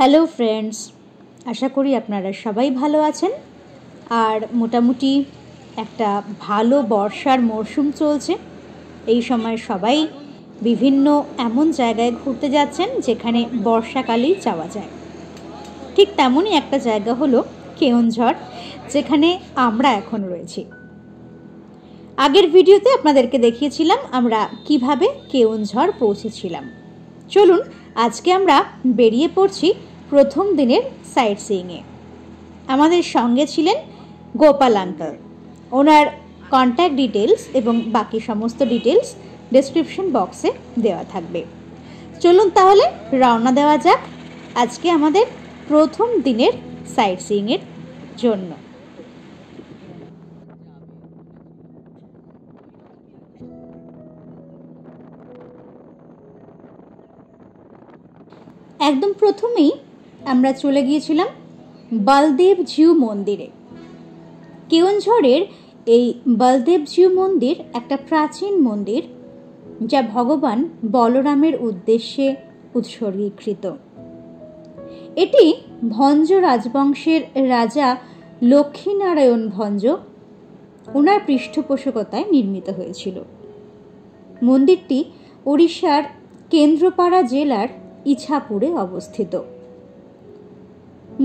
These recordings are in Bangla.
হ্যালো ফ্রেন্ডস, আশা করি আপনারা সবাই ভালো আছেন। আর মোটামুটি একটা ভালো বর্ষার মরশুম চলছে। এই সময় সবাই বিভিন্ন এমন জায়গায় ঘুরতে যাচ্ছেন যেখানে বর্ষাকালেই যাওয়া যায়। ঠিক তেমনই একটা জায়গা হলো কেওনঝড়, যেখানে আমরা এখন রয়েছি। আগের ভিডিওতে আপনাদেরকে দেখিয়েছিলাম আমরা কিভাবে কেওনঝড় পৌঁছেছিলাম। চলুন আজকে আমরা বেরিয়ে পড়ছি প্রথম দিনের সাইট সিইংয়ে। আমাদের সঙ্গে ছিলেন গোপাল আঙ্কেল। ওনার কন্ট্যাক্ট ডিটেলস এবং বাকি সমস্ত ডিটেলস ডেসক্রিপশন বক্সে দেওয়া থাকবে। চলুন তাহলে রওনা দেওয়া যাক আজকে আমাদের প্রথম দিনের সাইট সিইংয়ের জন্য। একদম প্রথমেই আমরা চলে গিয়েছিলাম বলদেবজিউ মন্দিরে। কেওনঝড়ের এই বলদেবজিউ মন্দির একটা প্রাচীন মন্দির, যা ভগবান বলরামের উদ্দেশ্যে উৎসর্গীকৃত। এটি ভঞ্জ রাজবংশের রাজা লক্ষ্মীনারায়ণ ভঞ্জ ওনার পৃষ্ঠপোষকতায় নির্মিত হয়েছিল। মন্দিরটি ওড়িশার কেন্দ্রপাড়া জেলার ইছাপুরে অবস্থিত।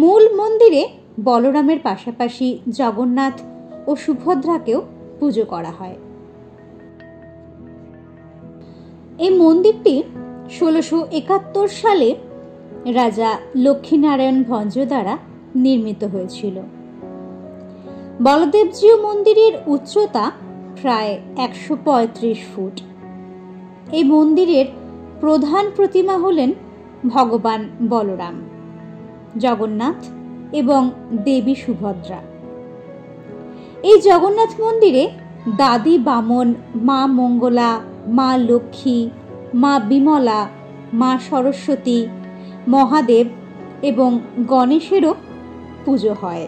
মূল মন্দিরে বলরামের পাশাপাশি জগন্নাথ ও সুভদ্রাকেও পুজো করা হয়। এই মন্দিরটি 1671 সালে রাজা লক্ষ্মীনারায়ণ ভঞ্জ দ্বারা নির্মিত হয়েছিল। বলদেবজিউ মন্দিরের উচ্চতা প্রায় 135 ফুট। এই মন্দিরের প্রধান প্রতিমা হলেন ভগবান বলরাম, জগন্নাথ এবং দেবী সুভদ্রা। এই জগন্নাথ মন্দিরে দাদি বামন, মা মঙ্গলা, মা লক্ষ্মী, মা বিমলা, মা সরস্বতী, মহাদেব এবং গণেশেরও পুজো হয়।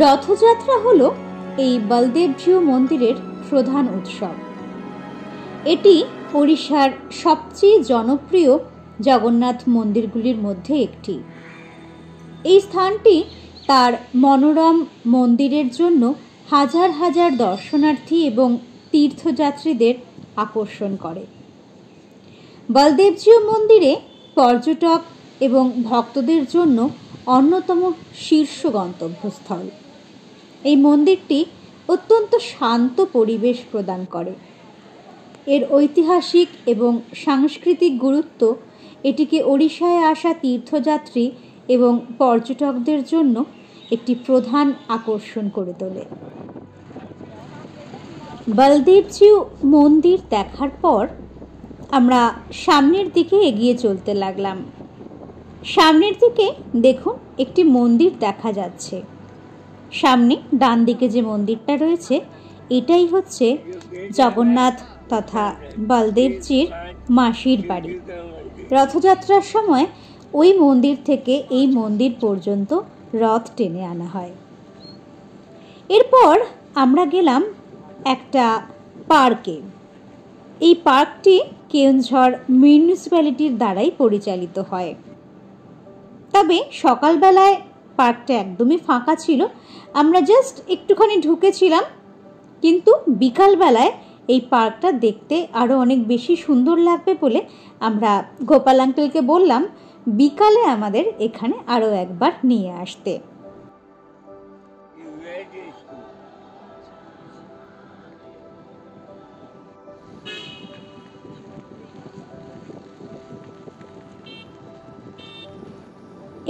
রথযাত্রা হলো এই বলদেবজিউ মন্দিরের প্রধান উৎসব। এটি ওড়িশার সবচেয়ে জনপ্রিয় জগন্নাথ মন্দিরগুলির মধ্যে একটি। এই স্থানটি তার মনোরম মন্দিরের জন্য হাজার হাজার দর্শনার্থী এবং তীর্থযাত্রীদের আকর্ষণ করে। বলদেবজিউ মন্দিরে পর্যটক এবং ভক্তদের জন্য অন্যতম শীর্ষ গন্তব্যস্থল। এই মন্দিরটি অত্যন্ত শান্ত পরিবেশ প্রদান করে। এর ঐতিহাসিক এবং সাংস্কৃতিক গুরুত্ব এটিকে ওড়িশায় আসা তীর্থযাত্রী এবং পর্যটকদের জন্য একটি প্রধান আকর্ষণ করে তোলে। বলদেবজিউ মন্দির দেখার পর আমরা সামনের দিকে এগিয়ে চলতে লাগলাম। সামনের দিকে দেখুন একটি মন্দির দেখা যাচ্ছে। সামনে ডান দিকে যে মন্দিরটা রয়েছে এটাই হচ্ছে জগন্নাথ তথা বলদেবজির মাসির বাড়ি। রথযাত্রার সময় ওই মন্দির থেকে এই মন্দির পর্যন্ত রথ টেনে আনা হয়। এরপর আমরা গেলাম একটা পার্কে। এই পার্কটি কেওনঝড় মিউনিসিপ্যালিটির দ্বারাই পরিচালিত হয়। তবে সকালবেলায় পার্কটা একদমই ফাঁকা ছিল, আমরা জাস্ট একটুখানি ঢুকেছিলাম। কিন্তু বিকালবেলায় এই পার্কটা দেখতে আরও অনেক বেশি সুন্দর লাগবে বলে আমরা গোপাল আঙ্কেলকে বললাম বিকালে আমাদের এখানে আরও একবার নিয়ে আসতে।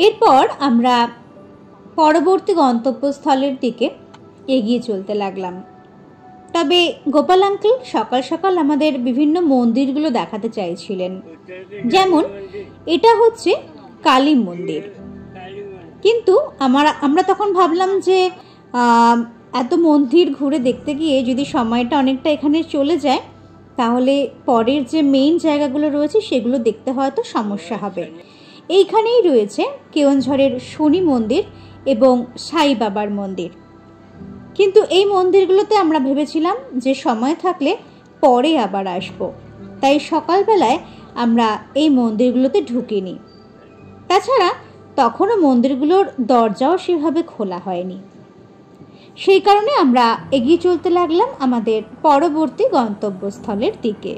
এরপর আমরা পরবর্তী গন্তব্যস্থলের দিকে এগিয়ে চলতে লাগলাম। তবে গোপাল আঙ্কেল সকাল সকাল আমাদের বিভিন্ন মন্দিরগুলো দেখাতে চাইছিলেন। যেমন এটা হচ্ছে কালী মন্দির, কিন্তু আমরা তখন ভাবলাম যে এত মন্দির ঘুরে দেখতে গিয়ে যদি সময়টা অনেকটা এখানে চলে যায় তাহলে পরের যে মেইন জায়গাগুলো রয়েছে সেগুলো দেখতে হয়তো সমস্যা হবে। এইখানেই রয়েছে কেওনঝড়ের শনি মন্দির এবং সাই বাবার মন্দির, কিন্তু এই মন্দিরগুলোতে আমরা ভেবেছিলাম যে সময় থাকলে পরে আবার আসব, তাই সকালবেলায় আমরা এই মন্দিরগুলোতে ঢুকিনি। তাছাড়া তখনও মন্দিরগুলোর দরজাও সেভাবে খোলা হয়নি, সেই কারণে আমরা এগিয়ে চলতে লাগলাম আমাদের পরবর্তী গন্তব্যস্থলের দিকে।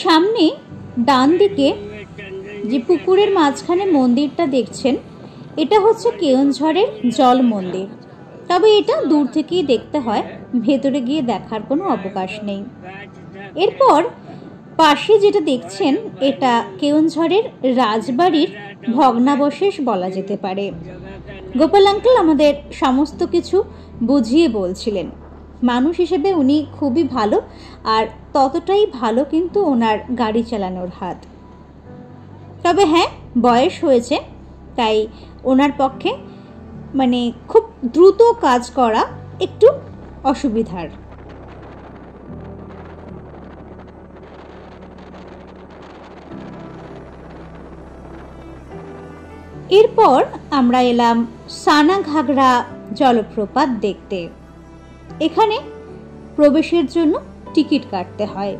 সামনে ডান দিকে যে পুকুরের মাঝখানে মন্দিরটা দেখছেন, এটা হচ্ছে কেওনঝড়ের জল মন্দির। তবে এটা দূর থেকেই দেখতে হয়, ভেতরে গিয়ে দেখার কোনো অবকাশ নেই। এরপর পাশে যেটা দেখছেন এটা কেওনঝড়ের রাজবাড়ির ভগ্নাবশেষ বলা যেতে পারে। গোপাল আঙ্কেল আমাদের সমস্ত কিছু বুঝিয়ে বলছিলেন। মানুষ হিসেবে উনি খুবই ভালো, আর ততটাই ভালো কিন্তু ওনার গাড়ি চালানোর হাত। তবে হ্যাঁ, বয়স হয়েছে, তাই ওনার পক্ষে খুব দ্রুত কাজ করা একটু অসুবিধার। এরপর আমরা এলাম সানাঘাগরা জলপ্রপাত দেখতে। এখানে প্রবেশের জন্য টিকিট কাটতে হয়।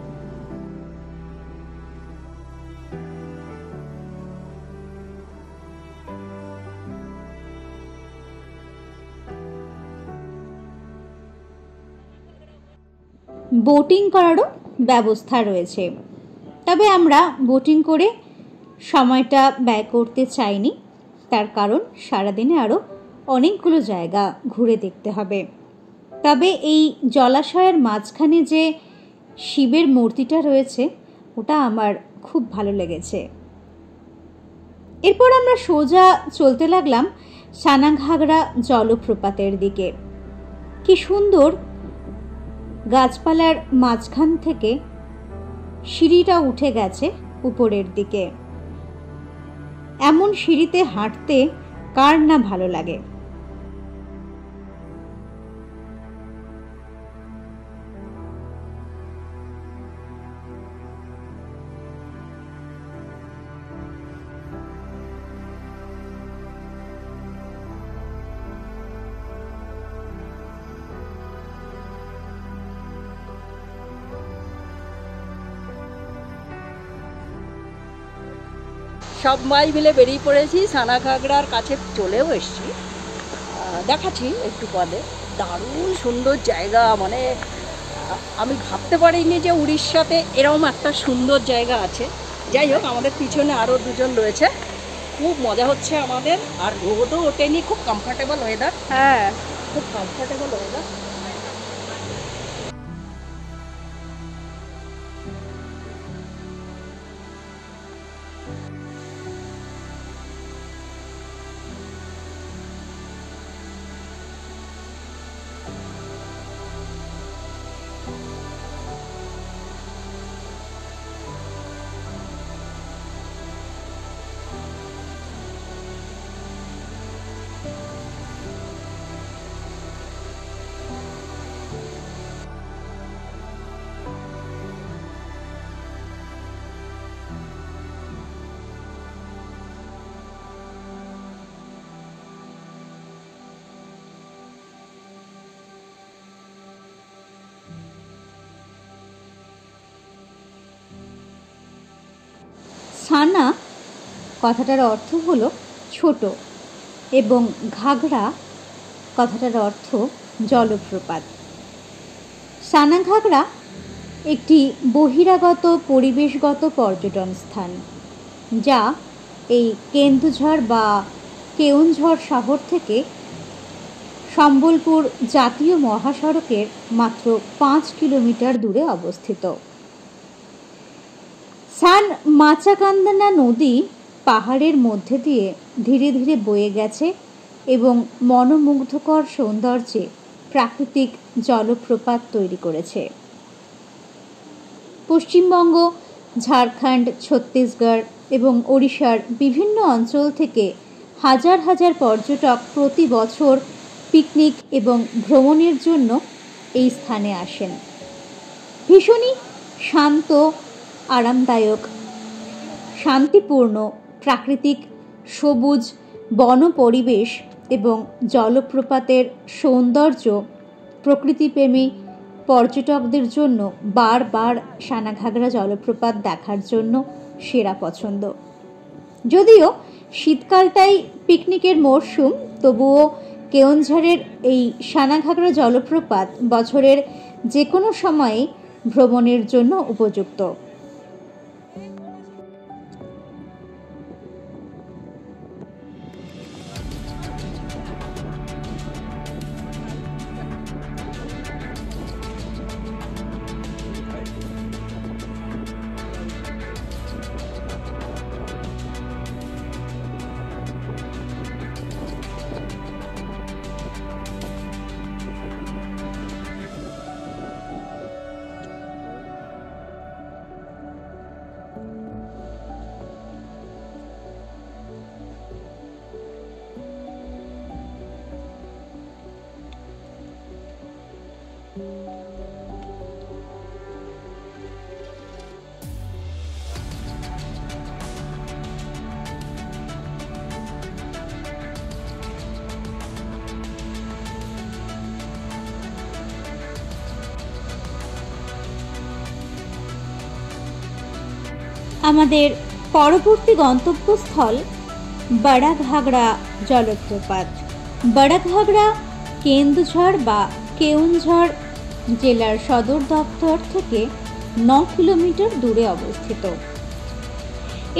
বোটিং করারও ব্যবস্থা রয়েছে, তবে আমরা বোটিং করে সময়টা ব্যয় করতে চাইনি, তার কারণ সারাদিনে আরও অনেকগুলো জায়গা ঘুরে দেখতে হবে। তবে এই জলাশয়ের মাঝখানে যে শিবের মূর্তিটা রয়েছে ওটা আমার খুব ভালো লেগেছে। এরপর আমরা সোজা চলতে লাগলাম সানাঘাগরা জলপ্রপাতের দিকে। কি সুন্দর গাছপালার মাঝখান থেকে সিঁড়িটা উঠে গেছে উপরের দিকে। এমন সিঁড়িতে হাঁটতে কার না ভালো লাগে। সব মাই মিলে বেরিয়ে পড়েছি, সানাঘাগরার কাছে চলেও এসেছি। দেখাচ্ছি একটু পরে। দারুণ সুন্দর জায়গা, আমি ভাবতে পারিনি যে উড়িষ্যাতে এরকম একটা সুন্দর জায়গা আছে। যাই হোক, আমাদের পিছনে আরও দুজন রয়েছে, খুব মজা হচ্ছে আমাদের। আর রোদও ওঠেনি, খুব কমফর্টেবল ওয়েদার। হ্যাঁ, খুব কমফর্টেবল ওয়েদার। সানা কথাটার অর্থ হলো ছোট এবং ঘাগরা কথাটার অর্থ জলপ্রপাত। সানাঘাগরা একটি বহিরাগত পরিবেশগত পর্যটন স্থান, যা এই কেন্দুঝড় বা কেওনঝড় শহর থেকে সম্বলপুর জাতীয় মহাসড়কের মাত্র 5 কিলোমিটার দূরে অবস্থিত। সান মাচাকান্দানা নদী পাহাড়ের মধ্যে দিয়ে ধীরে ধীরে বয়ে গেছে এবং মনোমুগ্ধকর সৌন্দর্যে প্রাকৃতিক জলপ্রপাত তৈরি করেছে। পশ্চিমবঙ্গ, ঝাড়খণ্ড, ছত্তিশগড় এবং ওড়িশার বিভিন্ন অঞ্চল থেকে হাজার হাজার পর্যটক প্রতি বছর পিকনিক এবং ভ্রমণের জন্য এই স্থানে আসেন। ভীষণই শান্ত, আরামদায়ক, শান্তিপূর্ণ প্রাকৃতিক সবুজ বন পরিবেশ এবং জলপ্রপাতের সৌন্দর্য প্রকৃতিপ্রেমী পর্যটকদের জন্য বারবার সানাঘাগরা জলপ্রপাত দেখার জন্য সেরা পছন্দ। যদিও শীতকালটাই পিকনিকের মরশুম, তবুও কেওনঝড়ের এই সানাঘাগরা জলপ্রপাত বছরের যে কোনো সময়ে ভ্রমণের জন্য উপযুক্ত। আমাদের পরবর্তী গন্তব্যস্থল বড়াঘাগরা জলপ্রপাত। বড়াঘাগরা কেন্দুঝড় বা কেওনঝড় জেলার সদর দপ্তর থেকে 9 কিলোমিটার দূরে অবস্থিত।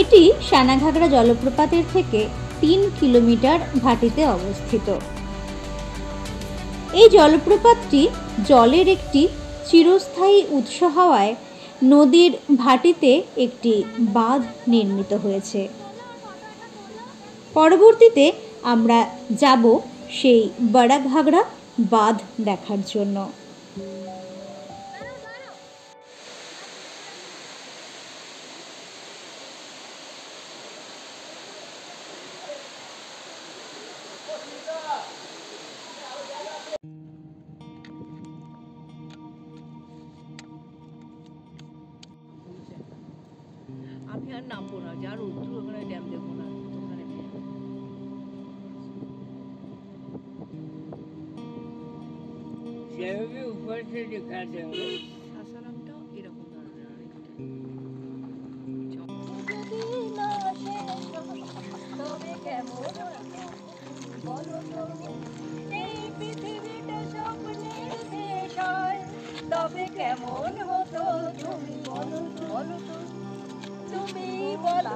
এটি সানাঘাগরা জলপ্রপাতের থেকে 3 কিলোমিটার ভাটিতে অবস্থিত। এই জলপ্রপাতটি জলের একটি চিরস্থায়ী উৎস হওয়ায় নদীর ভাটিতে একটি বাঁধ নির্মিত হয়েছে। পরবর্তীতে আমরা যাব সেই বড়াঘাগরা বাঁধ দেখার জন্য। আমি আর নামবো না, যার উত্তর ওখানে ড্যাম দেখবো না, ওখানে সেভাবে উপর থেকে দেখাতে হবে। সাসারামটা এরকম ধরনের আরেকটা। তবে কেমন হতো তুমি বলো, বলো তো, তুমি বলো।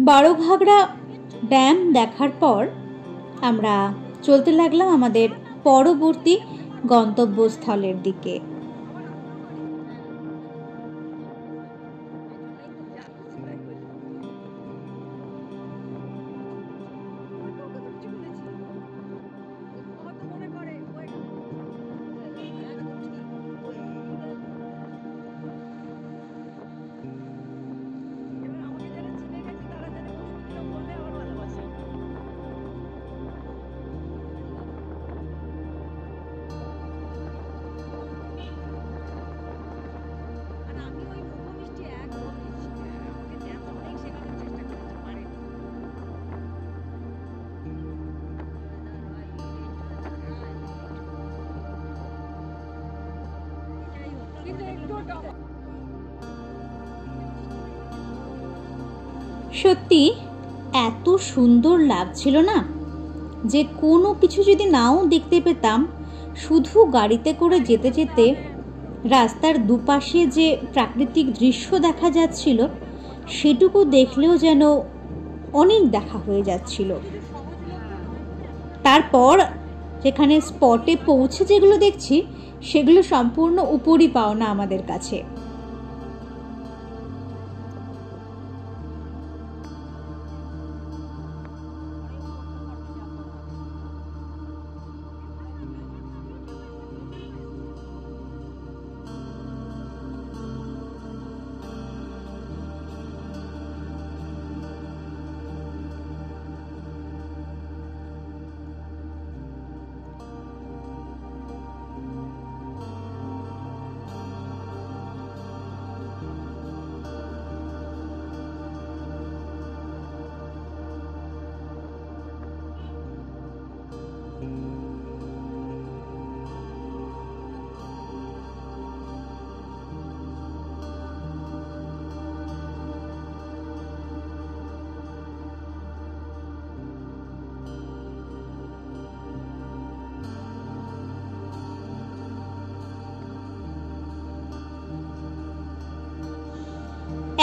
বড়ঘাগরা ড্যাম দেখার পর আমরা চলতে লাগলাম আমাদের পরবর্তী গন্তব্যস্থলের দিকে। সত্যি এত সুন্দর লাগছিল না যে কোনো কিছু যদি নাও দেখতে পেতাম, শুধু গাড়িতে করে যেতে যেতে রাস্তার দুপাশে যে প্রাকৃতিক দৃশ্য দেখা যাচ্ছিল সেটুকু দেখলেও যেন অনেক দেখা হয়ে যাচ্ছিল। তারপর যেখানে স্পটে পৌঁছে যেগুলো দেখছি সেগুলো সম্পূর্ণ উপরই পাওনা আমাদের কাছে।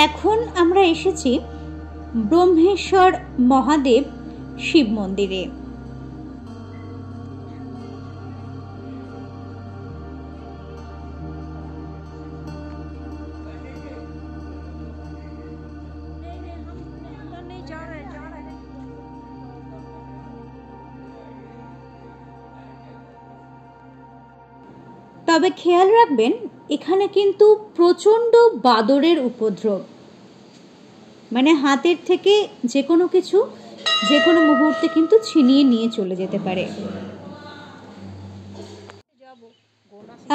এখন আমরা এসেছি ব্রহ্মেশ্বর মহাদেব শিব মন্দিরে। তবে খেয়াল রাখবেন এখানে কিন্তু প্রচণ্ড বাদরের উপদ্রব, মানে হাতের থেকে যে কোনো কিছু যে কোনো মুহূর্তে কিন্তু ছিনিয়ে নিয়ে চলে যেতে পারে।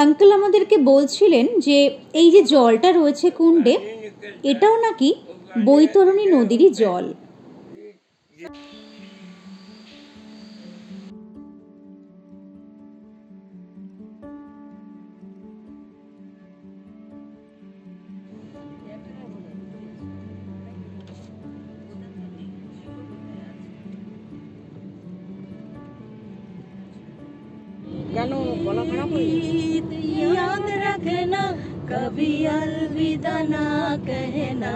আঙ্কেল আমাদেরকে বলছিলেন যে এই যে জলটা রয়েছে কুণ্ডে, এটাও নাকি বৈতরণী নদীরই জল। याद रखना कभी अलविदा ना कहना,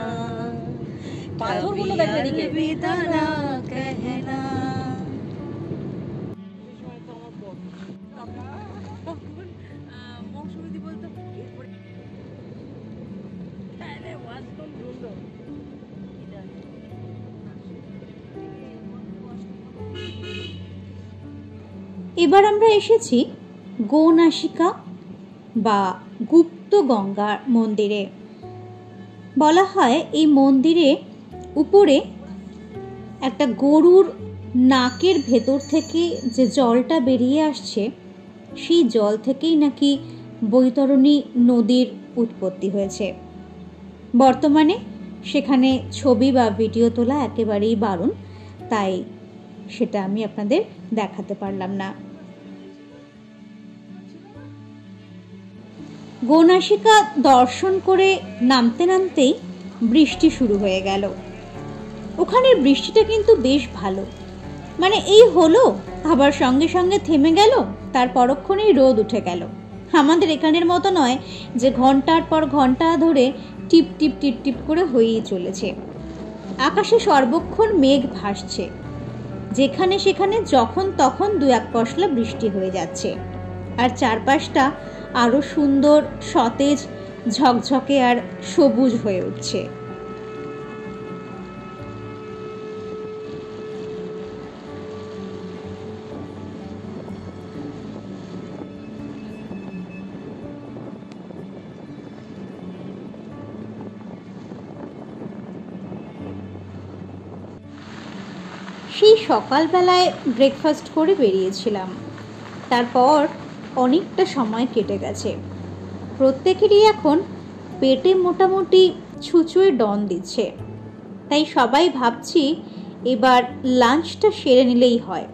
अलविदा ना कहना। এবার আমরা এসেছি গৌনাসিকা বা গুপ্ত গঙ্গা মন্দিরে। বলা হয় এই মন্দিরে উপরে একটা গরুর নাকের ভেতর থেকে যে জলটা বেরিয়ে আসছে সেই জল থেকেই নাকি বৈতরণী নদীর উৎপত্তি হয়েছে। বর্তমানে সেখানে ছবি বা ভিডিও তোলা একেবারেই বারণ, তাই সেটা আমি আপনাদের দেখাতে পারলাম না। গৌনাসিকা দর্শন করে নামতে নামতেই বৃষ্টি শুরু হয়ে গেল। ওখানের বৃষ্টিটা কিন্তু বেশ ভালো, মানে এই হলো আবার সঙ্গে সঙ্গে থেমে গেল, তার পরক্ষণেই রোদ উঠে গেল। আমাদের এখানের মতো নয় যে ঘন্টার পর ঘন্টা ধরে টিপ টিপ টিপ টিপ করে হয়েই চলেছে। আকাশে সর্বক্ষণ মেঘ ভাসছে, যেখানে সেখানে যখন তখন দু এক পশলা বৃষ্টি হয়ে যাচ্ছে, আর চারপাশটা আরো সুন্দর সতেজ ঝকঝকে আর সবুজ হয়ে উঠছে। সেই সকালবেলায় ব্রেকফাস্ট করে বেরিয়েছিলাম, তারপর অনেকটা সময় কেটে গেছে। প্রত্যেকেরই এখন পেটে মোটামুটি ছুঁচোয় ডন দিচ্ছে, তাই সবাই ভাবছি এবার লাঞ্চটা সেরে নিলেই হয়।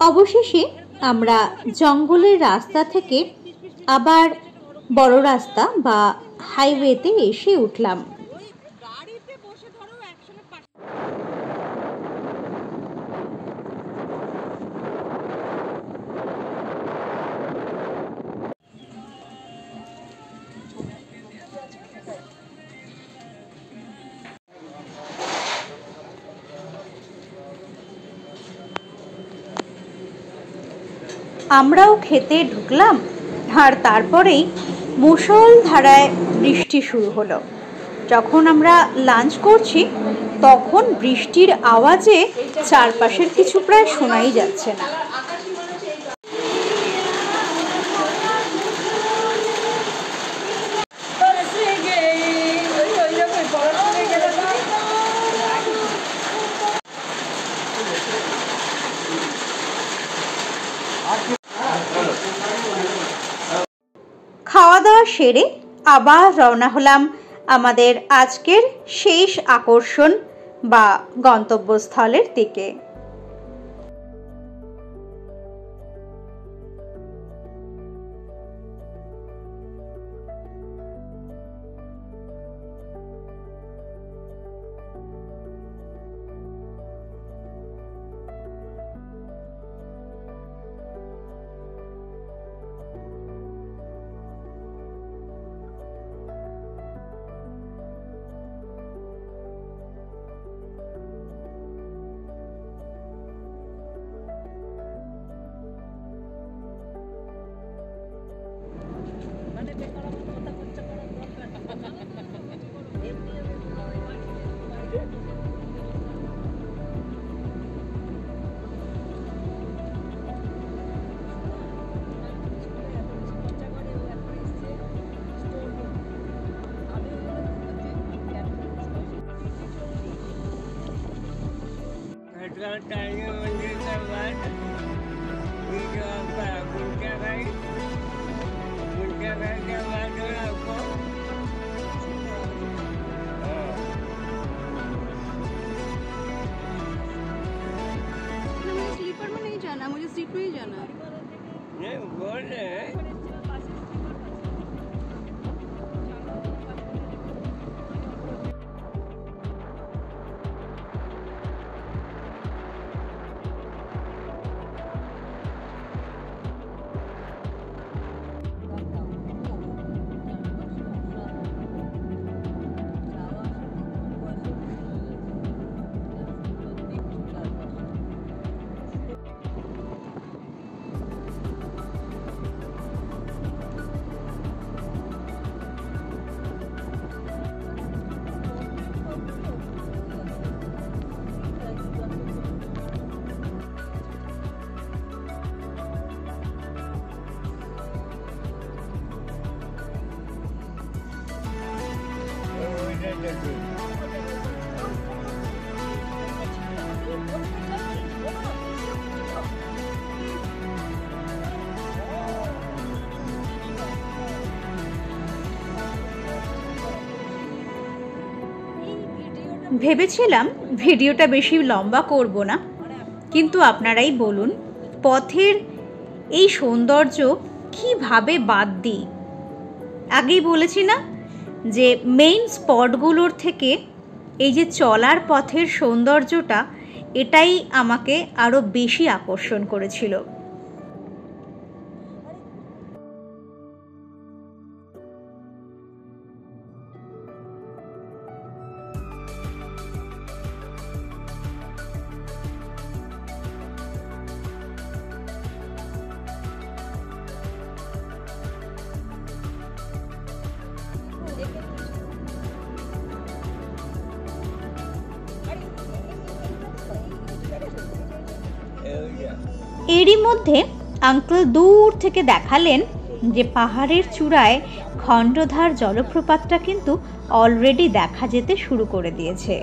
অবশেষে আমরা জঙ্গলের রাস্তা থেকে আবার বড় রাস্তা বা হাইওয়েতে এসে উঠলাম। আমরাও খেতে ঢুকলাম, আর তারপরেই মুষলধারায় বৃষ্টি শুরু হলো। যখন আমরা লাঞ্চ করছি তখন বৃষ্টির আওয়াজে চারপাশের কিছু প্রায় শোনাই যাচ্ছে না। খাওয়া দাওয়া সেরে আবার রওনা হলাম আমাদের আজকের শেষ আকর্ষণ বা গন্তব্যস্থলের দিকে। मंदिर के बाद ये जो आपका गुंजा भाई के बाद जो है आपको मुझे स्लीपर में नहीं जाना, मुझे सीट में ही जाना है। नहीं बोल रहे हैं ভেবেছিলাম ভিডিওটা বেশি লম্বা করব না, কিন্তু আপনারাই বলুন পথের এই সৌন্দর্য কিভাবে বাদ দিই। আগেই বলেছি না যে মেইন স্পটগুলোর থেকে এই যে চলার পথের সৌন্দর্যটা, এটাই আমাকে আরও বেশি আকর্ষণ করেছিল। এরই মধ্যে আঙ্কেল দূর থেকে দেখালেন যে পাহাড়ের চূড়ায় খণ্ডধার জলপ্রপাতটা কিন্তু অলরেডি দেখা যেতে শুরু করে দিয়েছে।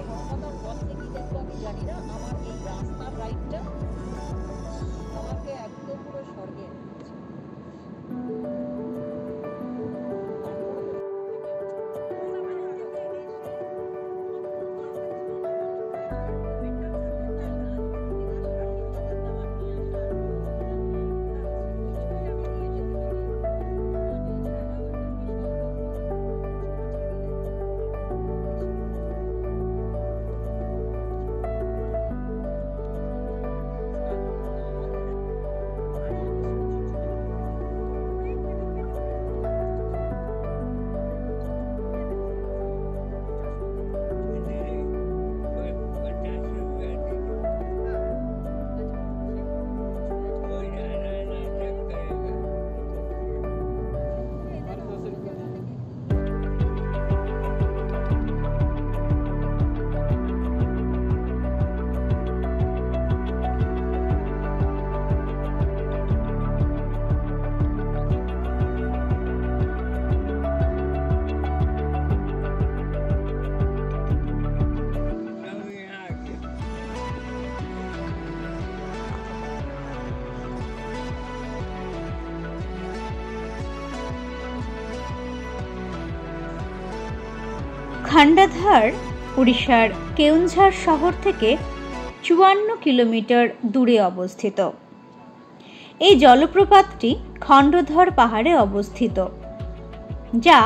খান্ডাধার উড়িষ্যার কেওনঝাড় শহর থেকে 54 কিলোমিটার দূরে অবস্থিত। এই জলপ্রপাতটি খণ্ডধর পাহাড়ে অবস্থিত, যা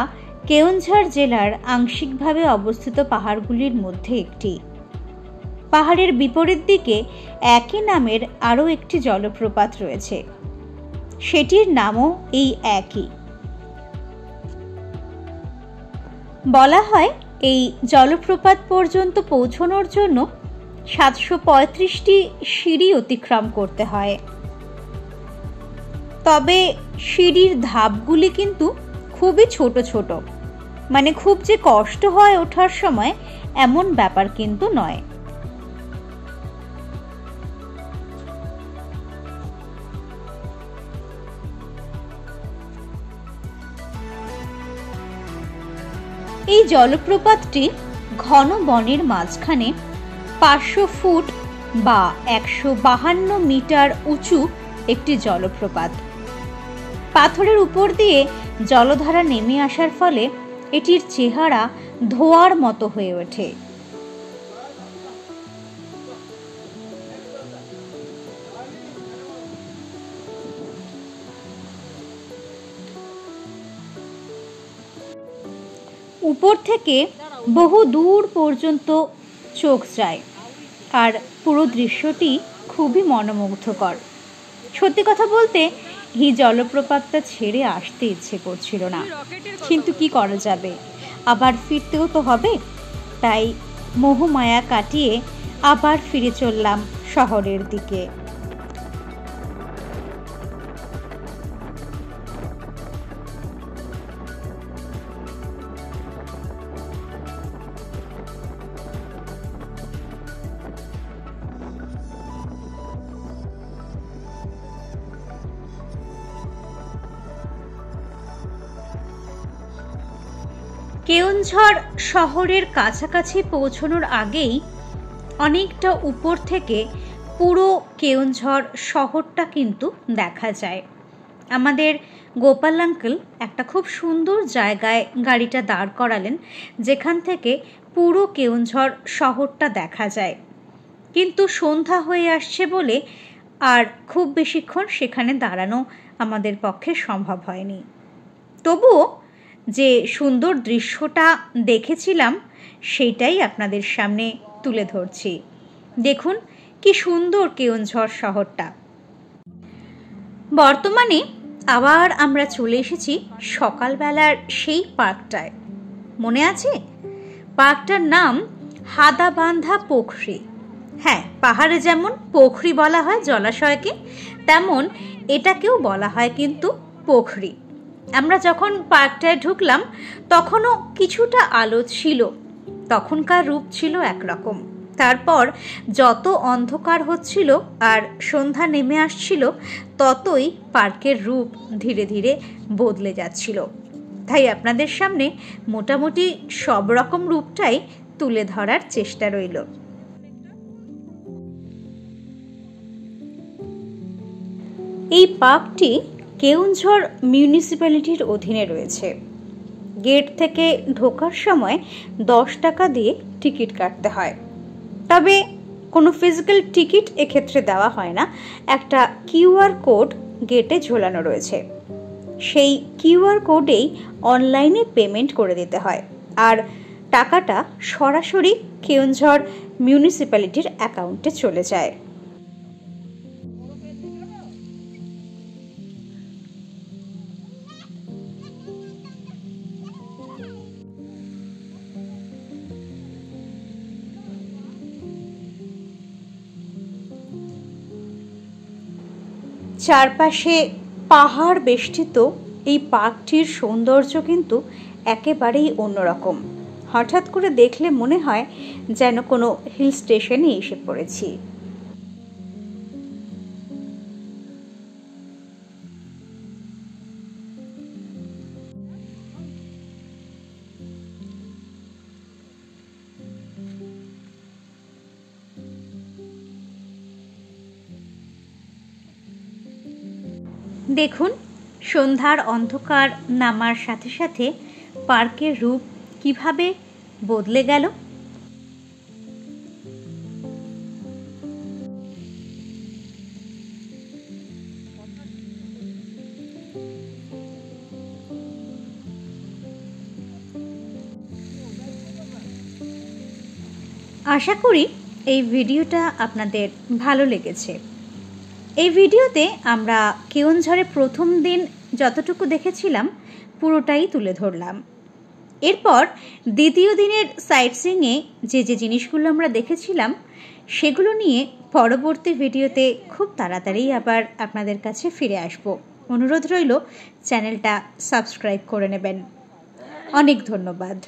কেওনঝাড় জেলার আংশিকভাবে অবস্থিত পাহাড়গুলির মধ্যে একটি। পাহাড়ের বিপরীত দিকে একই নামের আরও একটি জলপ্রপাত রয়েছে, সেটির নামও এই একই। বলা হয় এই জলপ্রপাত পর্যন্ত পৌঁছানোর জন্য 735টি সিঁড়ি অতিক্রম করতে হয়। তবে সিঁড়ির ধাপগুলি কিন্তু খুবই ছোট ছোট, মানে খুব যে কষ্ট হয় ওঠার সময় এমন ব্যাপার কিন্তু নয়। এই জলপ্রপাতটি ঘন বনের মাঝখানে 500 ফুট বা 152 মিটার উঁচু একটি জলপ্রপাত। পাথরের উপর দিয়ে জলধারা নেমে আসার ফলে এটির চেহারা ধোঁয়ার মতো হয়ে ওঠে। উপর থেকে বহু দূর পর্যন্ত চোখ যায়, আর পুরো দৃশ্যটি খুবই মনোমুগ্ধকর। সত্যি কথা বলতে এই জলপ্রপাতটা ছেড়ে আসতে ইচ্ছে করছিল না, কিন্তু কি করা যাবে, আবার ফিরতেও তো হবে। তাই মোহমায়া কাটিয়ে আবার ফিরে চললাম শহরের দিকে। কেওনঝড় শহরের কাছাকাছি পৌঁছানোর আগেই অনেকটা উপর থেকে পুরো কেওনঝড় শহরটা কিন্তু দেখা যায়। আমাদের গোপাল আঙ্কেল একটা খুব সুন্দর জায়গায় গাড়িটা দাঁড় করালেন, যেখান থেকে পুরো কেওনঝড় শহরটা দেখা যায়। কিন্তু সন্ধ্যা হয়ে আসছে বলে আর খুব বেশিক্ষণ সেখানে দাঁড়ানো আমাদের পক্ষে সম্ভব হয়নি। তবুও যে সুন্দর দৃশ্যটা দেখেছিলাম সেটাই আপনাদের সামনে তুলে ধরছি। দেখুন কি সুন্দর কেওনঝড় শহরটা। বর্তমানে আবার আমরা চলে এসেছি সকালবেলার সেই পার্কটায়। মনে আছে? পার্কটার নাম হাদাবান্ধা পোখরি। হ্যাঁ, পাহাড়ে যেমন পোখরি বলা হয় জলাশয়কে, তেমন এটাকেও বলা হয় কিন্তু পোখরি। আমরা যখন পার্কটায় ঢুকলাম তখনও কিছুটা আলো ছিল, তখনকার রূপ ছিল একরকম। তারপর যত অন্ধকার হচ্ছিল আর সন্ধ্যা নেমে আসছিল, ততই পার্কের রূপ ধীরে ধীরে বদলে যাচ্ছিল। তাই আপনাদের সামনে মোটামুটি সব রকম রূপটাই তুলে ধরার চেষ্টা রইল। এই পার্কটি কেওনঝড় মিউনিসিপ্যালিটির অধীনে রয়েছে। গেট থেকে ঢোকার সময় 10 টাকা দিয়ে টিকিট কাটতে হয়। তবে কোনো ফিজিক্যাল টিকিট এক্ষেত্রে দেওয়া হয় না, একটা কিউআর কোড গেটে ঝোলানো রয়েছে। সেই কিউআর কোডেই অনলাইনে পেমেন্ট করে দিতে হয়, আর টাকাটা সরাসরি কেওনঝড় মিউনিসিপ্যালিটির অ্যাকাউন্টে চলে যায়। চারপাশে পাহাড় বেষ্টিত এই পার্কটির সৌন্দর্য কিন্তু একেবারেই অন্যরকম। হঠাৎ করে দেখলে মনে হয় যেন কোনো হিল স্টেশনে এসে পড়েছি। দেখুন সন্ধ্যার অন্ধকার নামার সাথে সাথে পার্কের রূপ কিভাবে বদলে গেল। আশা করি এই ভিডিওটা আপনাদের ভালো লেগেছে। এই ভিডিওতে আমরা কেওনঝড়ে প্রথম দিন যতটুকু দেখেছিলাম পুরোটাই তুলে ধরলাম। এরপর দ্বিতীয় দিনের সাইট সিইংয়ে যে জিনিসগুলো আমরা দেখেছিলাম সেগুলো নিয়ে পরবর্তী ভিডিওতে খুব তাড়াতাড়ি আবার আপনাদের কাছে ফিরে আসব। অনুরোধ রইল চ্যানেলটা সাবস্ক্রাইব করে নেবেন। অনেক ধন্যবাদ।